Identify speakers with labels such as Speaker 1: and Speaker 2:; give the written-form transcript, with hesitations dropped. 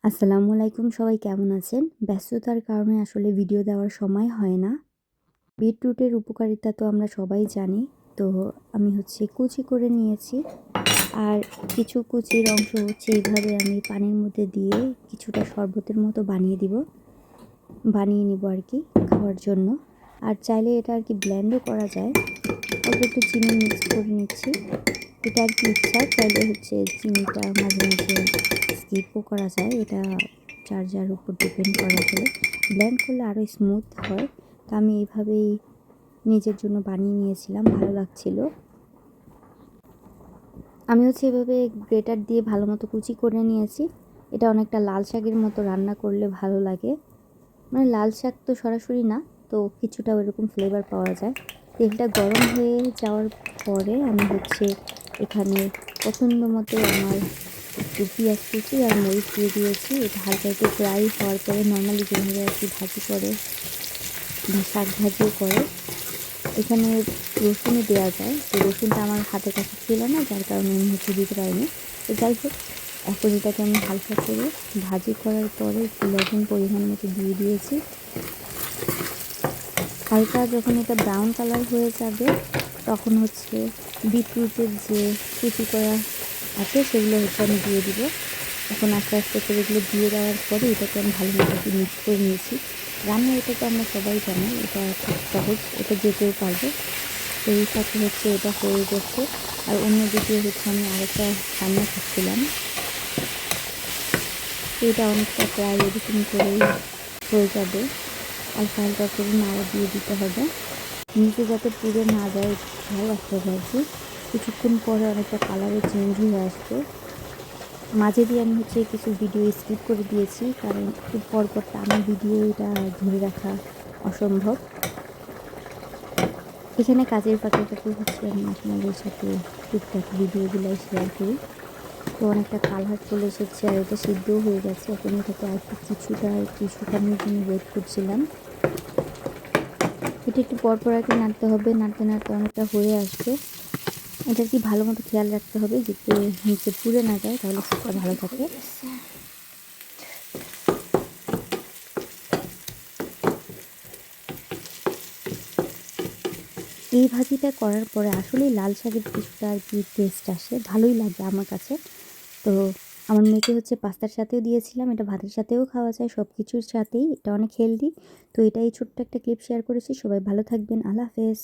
Speaker 1: আসসালামু আলাইকুম, সবাই কেমন আছেন? ব্যস্ততার কারণে আসলে ভিডিও দেওয়ার সময় হয় না। বিটরুটের উপকারিতা তো আমরা সবাই জানি। তো আমি কুচি করে নিয়েছি। আর কিছু কুচির অংশ এইভাবে আমি পানির মধ্যে দিয়ে কিছুটা শরবতের মতো বানিয়ে নিব আর কি খাওয়ার জন্য। আর চাইলে এটা আর কি ব্লেন্ডও করা যায়। অল্প একটু চিনি মিক্স করে নিচ্ছি। এটা আর কি ইচ্ছা, চাইলে চিনিটা মাঝে মাঝে স্কিপও করা যায়। এটা যার যার উপর ডিপেন্ড করে আসলে। ব্লেন্ড করলে আরও স্মুথ হয়। তো আমি এইভাবেই নিজের জন্য বানিয়ে নিয়েছিলাম, ভালো লাগছিল। আমি এভাবে গ্রেটার দিয়ে ভালো মতো কুচি করে নিয়েছি। এটা অনেকটা লাল শাকের মতো রান্না করলে ভালো লাগে। মানে লাল শাক তো সরাসরি না, তো কিছুটা ওইরকম ফ্লেভার পাওয়া যায়। তেলটা গরম হয়ে যাওয়ার পরে আমি এখানে পছন্দ মতো আমার একটু পেঁয়াজ কুচি আর মরিচ দিয়ে দিয়েছি। এটা হালকা একটু ফ্রাই হওয়ার পরে নর্মালি যেভাবে আর কি ভাজি করে বা শাক ভাজিও করে, এখানে রসুনও দেওয়া যায়। তো রসুনটা আমার হাতের কাছে ছিল না, যার কারণে আমি দিতে পারিনি। তো যাই হোক, এখন এটাকে আমি হালকা করে ভাজি করার পরে একটু লবণ পরিমাণ মতো দিয়ে দিয়েছি। হালকা যখন এটা ব্রাউন কালার হয়ে যাবে, তখন বিটরুটের যে কুচি করা আছে সেগুলো আমি দিয়ে দিব। এখন আস্তে আস্তে করে এগুলো দিয়ে দেওয়ার পরে এটাকে আমি ভালো মতো মিক্স করে নিয়েছি। রান্না এটা তো আমরা সবাই জানি, এটা খুব সহজ, এটা যে কেউ পারবে। তো এই সাথে এটা হয়ে গেছে। আর অন্যদিকে আমি আরেকটা রান্না করছিলাম। তো এটা অনেকটা প্রায় এরকম করেই হয়ে যাবে। হালকা হালকা করে নাড়া দিয়ে দিতে হবে, নিচে যাতে পুড়ে না যায়, খেয়াল রাখতে হবে আর কি। কিছুক্ষণ পরে অনেকটা কালারও চেঞ্জ হয়ে আসবে। মাঝে দিয়ে আমি কিছু ভিডিও স্কিপ করে দিয়েছি, কারণ খুব পরপর টানা ভিডিও এটা ধরে রাখা অসম্ভব। এখানে কাজের ফাঁকে ফাঁকে আমি আপনাদের সাথে টুকটাক ভিডিওগুলো শেয়ার করি। তো অনেকটা কালার চলে এসেছে আর এটা সিদ্ধও হয়ে গেছে। এখন এটাকে আর একটু শুকানোর জন্য ওয়েট করছিলাম। এটা একটু পরপর আর কি নাড়তে হবে, নাড়তে নাড়তে অনেকটা হয়ে আসবে। এটা কি ভালো মতো খেয়াল রাখতে হবে যাতে নিচে পুড়ে না যায়, তাহলে স্বাদটা ভালো থাকে। এই ভাজিটা করার পরে আসলেই লাল শাকের কিছুটা আর কি টেস্ট আসে, ভালোই লাগে আমার কাছে। তো আমার মেয়েকে পাস্তার সাথেও দিয়েছিলাম, এটা ভাতের সাথেও খাওয়া যায়, সব কিছুর সাথেই এটা অনেক হেলদি। তো এটাই ছোট্ট একটা ক্লিপ শেয়ার করেছি। সবাই ভালো থাকবেন, আল্লাহ হাফেজ।